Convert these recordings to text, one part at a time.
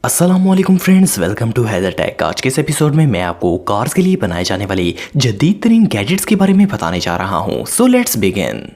अस्सलामुअलैकुम friends, welcome to Haider Tech. आज के इस एपिसोड में मैं आपको कार्स के लिए बनाए जाने वाले जदीद तरीन गैजेट्स के बारे में बताने जा रहा हूं। So let's begin.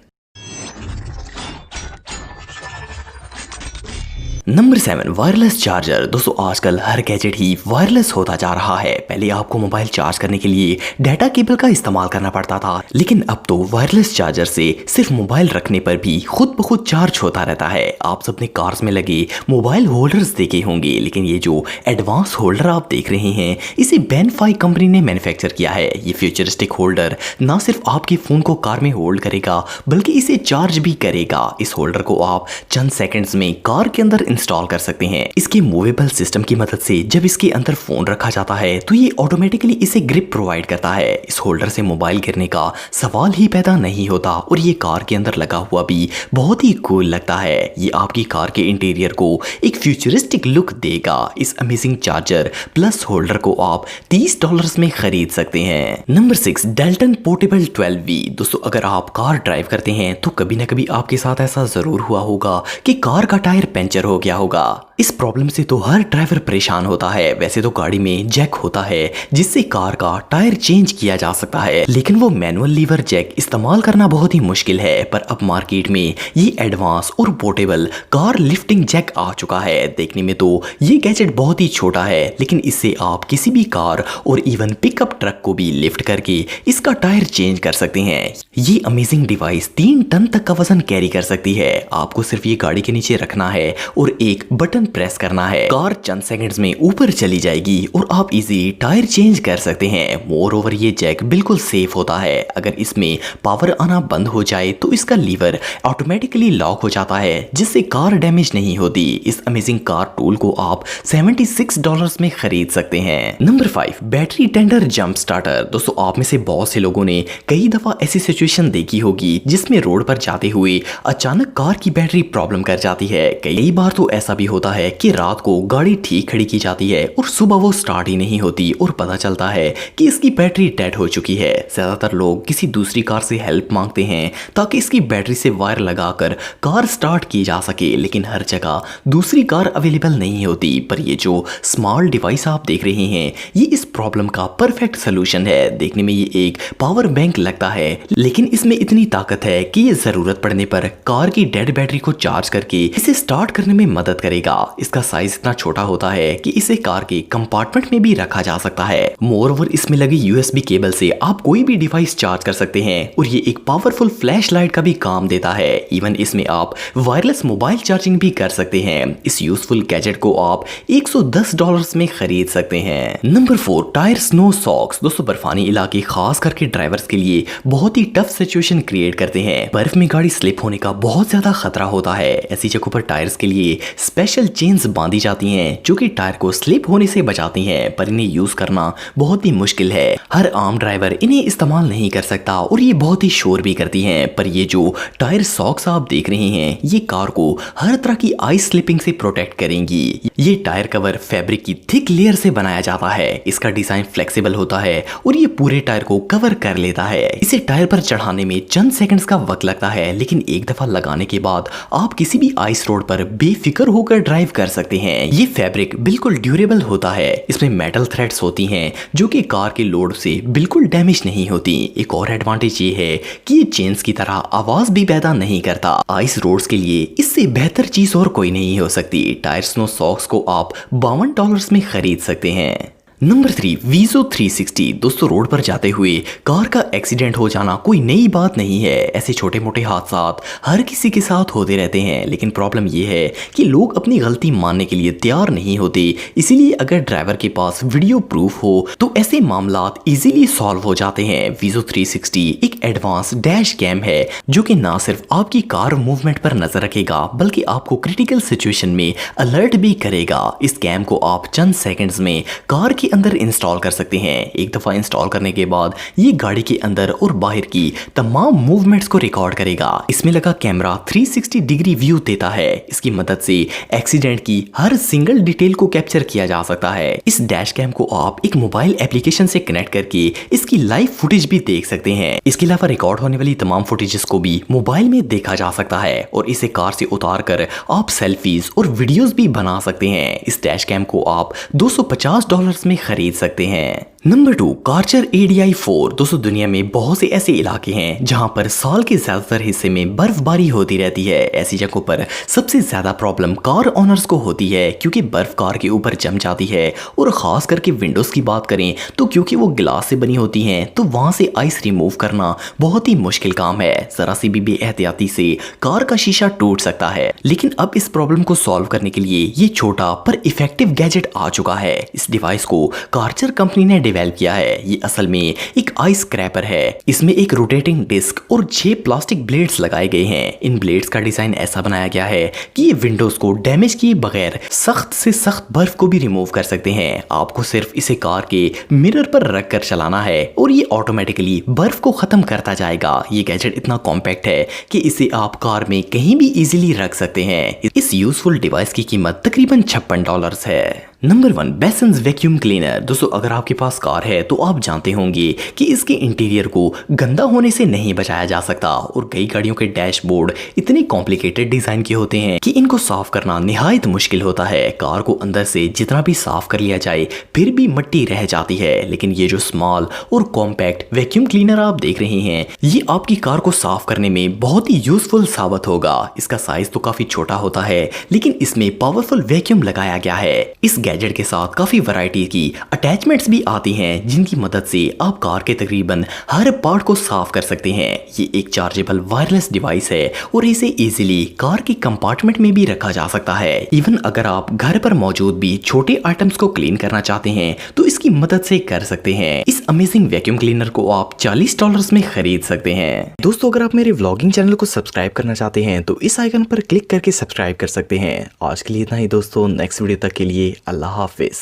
Number 7, wireless charger. दोस्तों आजकल हर गैजेट ही वायरलेस होता जा रहा है। पहले आपको मोबाइल चार्ज करने के लिए डाटा केबल का इस्तेमाल करना पड़ता था, लेकिन अब तो वायरलेस चार्जर से सिर्फ मोबाइल रखने पर भी खुद ब खुद चार्ज होता रहता है। आप सबने कार्स में लगे मोबाइल होल्डर्स देखे होंगे, लेकिन ये जो एडवांस होल्डर आप देख रहे हैं इसे बेनफाई कंपनी ने मैन्युफैक्चर किया है। ये फ्यूचरिस्टिक होल्डर ना सिर्फ आपके फोन को कार में होल्ड करेगा बल्कि इसे चार्ज भी करेगा। इस होल्डर को आप चंद सेकंड्स में कार के अंदर इंस्टॉल कर सकते हैं। इसके मूवेबल सिस्टम की मदद से जब इसके अंदर फोन रखा जाता है तो ये ऑटोमेटिकली इसे ग्रिप प्रोवाइड करता है। इस होल्डर से मोबाइल गिरने का सवाल ही पैदा नहीं होता और ये कार के अंदर लगा हुआ भी बहुत ही कूल लगता है। ये आपकी कार के इंटीरियर को एक फ्यूचरिस्टिक लुक देगा। इस अमेजिंग चार्जर प्लस होल्डर को आप $30 में खरीद सकते हैं। Number 6, Delton portable 12V। दोस्तों अगर आप कार ड्राइव करते हैं तो कभी ना कभी आपके साथ ऐसा जरूर हुआ होगा कि कार का टायर पंचर हो गया होगा। इस प्रॉब्लम से तो हर ड्राइवर परेशान होता है। वैसे तो गाड़ी में जैक होता है जिससे कार का टायर चेंज किया जा सकता है, लेकिन वो मैनुअल लीवर जैक इस्तेमाल करना बहुत ही मुश्किल है। पर अब मार्केट में ये एडवांस और पोर्टेबल कार लिफ्टिंग जैक आ चुका है। देखने में तो ये गैजेट बहुत ही छोटा है, लेकिन इससे आप किसी भी कार और इवन पिकअप ट्रक को भी लिफ्ट करके इसका टायर चेंज कर सकते हैं। ये अमेजिंग डिवाइस 3 टन तक का वजन कैरी कर सकती है। आपको सिर्फ ये गाड़ी के नीचे रखना है और एक बटन प्रेस करना है। कार चंद सेकंड्स में ऊपर चली जाएगी और आप इजी टायर चेंज कर सकते हैं। मोर ओवर ये जैक बिल्कुल सेफ होता है। अगर इसमें पावर आना बंद हो जाए तो इसका लीवर ऑटोमेटिकली लॉक हो जाता है, जिससे कार डैमेज नहीं होती। इस अमेजिंग कार टूल को आप $76 में खरीद सकते हैं। Number 5, battery tender jump starter. दोस्तों आप में से बहुत से लोगों ने कई दफा ऐसी सिचुएशन देखी होगी जिसमें रोड पर जाते हुए अचानक कार की बैटरी प्रॉब्लम कर जाती है। कई बार तो ऐसा भी होता है कि रात को गाड़ी ठीक खड़ी की जाती है और सुबह वो स्टार्ट ही नहीं होती और पता चलता है कि इसकी बैटरी डेड हो चुकी है। ज्यादातर लोग किसी दूसरी कार से हेल्प मांगते हैं ताकि इसकी बैटरी से वायर लगाकर कार स्टार्ट की जा सके, लेकिन हर जगह दूसरी कार अवेलेबल नहीं होती। पर ये जो स्मॉल डिवाइस आप देख रहे हैं ये इस प्रॉब्लम का परफेक्ट सोल्यूशन है। देखने में ये एक पावर बैंक लगता है, लेकिन इसमें इतनी ताकत है कि ये जरूरत पड़ने पर कार की डेड बैटरी को चार्ज करके इसे स्टार्ट करने में मदद करेगा। इसका साइज इतना छोटा होता है कि इसे कार के कंपार्टमेंट में भी रखा जा सकता है। मोर ओवर इसमें लगे USB केबल से आप कोई भी डिवाइस चार्ज कर सकते हैं और ये एक पावरफुल फ्लैश लाइट का भी काम देता है। इवन इसमें आप वायरलेस मोबाइल चार्जिंग भी कर सकते हैं। इस यूजफुल गैजेट को आप $110 में खरीद सकते हैं। Number 4, tyre snow socks. दोस्तों बर्फानी इलाके खास करके ड्राइवर्स के लिए बहुत ही टफ सिचुएशन क्रिएट करते हैं। बर्फ में गाड़ी स्लिप होने का बहुत ज्यादा खतरा होता है। ऐसी जगहों पर टायर्स के लिए स्पेशल चेन्स बांधी जाती हैं जो कि टायर को स्लिप होने से बचाती हैं, पर इन्हें यूज करना बहुत ही मुश्किल है। हर आम ड्राइवर इन्हें इस्तेमाल नहीं कर सकता और ये बहुत ही शोर भी करती हैं। पर ये जो टायर सॉक्स आप देख रहे हैं ये कार को हर तरह की आइस स्लिपिंग से प्रोटेक्ट करेंगी। ये टायर कवर फैब्रिक की थिक लेयर से बनाया जाता है। इसका डिजाइन फ्लेक्सिबल होता है और ये पूरे टायर को कवर कर लेता है। इसे टायर पर चढ़ाने में चंद सेकंड्स का वक्त लगता है, लेकिन एक दफा लगाने के बाद आप किसी भी आइस रोड पर बेफिक्र होकर ड्राइव कर सकते हैं। ये फैब्रिक बिल्कुल ड्यूरेबल होता है। इसमें मेटल थ्रेड्स होती हैं जो कि कार के लोड से बिल्कुल डैमेज नहीं होती। एक और एडवांटेज ये है कि ये चेन्स की तरह आवाज भी पैदा नहीं करता। आइस रोड्स के लिए इससे बेहतर चीज और कोई नहीं हो सकती। टायर स्नो सॉक्स को आप $52 में खरीद सकते हैं। Number 3, Visio 360। दोस्तों रोड पर जाते हुए कार का एक्सीडेंट हो जाना कोई नई बात नहीं है। ऐसे छोटे मोटे हादसा हर किसी के साथ होते रहते हैं, लेकिन प्रॉब्लम यह है कि लोग अपनी गलती मानने के लिए तैयार नहीं होते। इसीलिए अगर ड्राइवर के पास वीडियो प्रूफ हो तो ऐसे मामला इजीली सॉल्व हो जाते हैं। वीजो 360 एक एडवांस डैश कैम है जो कि ना सिर्फ आपकी कार मूवमेंट पर नजर रखेगा बल्कि आपको क्रिटिकल सिचुएशन में अलर्ट भी करेगा। इस कैम को आप चंद सेकंड्स में कार के के अंदर इंस्टॉल कर सकते हैं। एक दफ़ा इंस्टॉल करने के बाद ये गाड़ी के अंदर और बाहर की तमाम मूवमेंट्स को रिकॉर्ड करेगा। इसमें लगा कैमरा 360 डिग्री व्यू देता है। इसकी मदद से एक्सीडेंट की हर सिंगल डिटेल को कैप्चर किया जा सकता है। इस डैश कैम को आप एक मोबाइल एप्लीकेशन से कनेक्ट करके इसकी लाइव फुटेज भी देख सकते हैं। इसके अलावा रिकॉर्ड होने वाली तमाम फुटेजेस को भी मोबाइल में देखा जा सकता है और इसे कार से उतार कर आप सेल्फीज और वीडियोस भी बना सकते हैं। इस डैश कैम को आप $250 में खरीद सकते हैं। Number 2, कार्चर ADI 4। दोस्तों दुनिया में बहुत से ऐसे इलाके हैं जहां पर साल के ज्यादातर हिस्से में बर्फबारी होती रहती है। ऐसी जगहों पर सबसे ज्यादा प्रॉब्लम कार ओनर्स को होती है क्योंकि बर्फ कार के ऊपर जम जाती है और खास करके विंडोज की बात करें तो क्योंकि वो गिलास से बनी होती हैं तो वहां से आइस रिमूव करना बहुत ही मुश्किल काम है। जरा सी भी बेएहतियाती से कार का शीशा टूट सकता है। लेकिन अब इस प्रॉब्लम को सॉल्व करने के लिए ये छोटा पर इफेक्टिव गैजेट आ चुका है। इस डिवाइस को कार्चर कंपनी ने डेवलप किया है। ये असल में एक आइस क्रैपर है। इसमें एक रोटेटिंग डिस्क और 6 प्लास्टिक ब्लेड्स लगाए गए हैं। इन ब्लेड्स का डिजाइन ऐसा बनाया गया है कि ये विंडोज को डैमेज किए बगैर सख्त से सख्त बर्फ को भी रिमूव कर सकते हैं। आपको सिर्फ इसे कार के मिरर पर रख कर चलाना है और ये ऑटोमेटिकली बर्फ को खत्म करता जाएगा। ये गैजेट इतना कॉम्पैक्ट है कि इसे आप कार में कहीं भी इजीली रख सकते हैं। इस यूजफुल डिवाइस की कीमत तकरीबन $56 है। नंबर 1, बेसन्स वैक्यूम क्लीनर। दोस्तों अगर आपके पास कार है तो आप जानते होंगे कि इसके इंटीरियर को गंदा होने से नहीं बचाया जा सकता और कई गाड़ियों के डैशबोर्ड इतने कॉम्प्लिकेटेड डिजाइन के होते हैं कि इनको साफ करना निहायत मुश्किल होता है। कार को अंदर से जितना भी साफ कर लिया जाए फिर भी मिट्टी रह जाती है। लेकिन ये जो स्मॉल और कॉम्पैक्ट वैक्यूम क्लीनर आप देख रहे हैं ये आपकी कार को साफ करने में बहुत ही यूजफुल साबित होगा। इसका साइज तो काफी छोटा होता है लेकिन इसमें पावरफुल वैक्यूम लगाया गया है। इस गैजेट के साथ काफी वैरायटी की अटैचमेंट्स भी आती हैं जिनकी मदद से आप कार के तकरीबन हर पार्ट को साफ कर सकते हैं। ये एक चार्जेबल वायरलेस डिवाइस है और इसे इजीली कार के कंपार्टमेंट में भी रखा जा सकता है। इवन अगर आप घर पर मौजूद भी छोटे आइटम्स को क्लीन करना चाहते हैं तो इसकी मदद से कर सकते हैं। इस अमेजिंग वैक्यूम क्लीनर को आप $40 में खरीद सकते हैं। दोस्तों अगर आप मेरे व्लॉगिंग चैनल को सब्सक्राइब करना चाहते हैं तो इस आइकन पर क्लिक करके सब्सक्राइब कर सकते हैं। आज के लिए इतना ही दोस्तों, नेक्स्ट वीडियो तक के लिए अल्लाह हाफिज।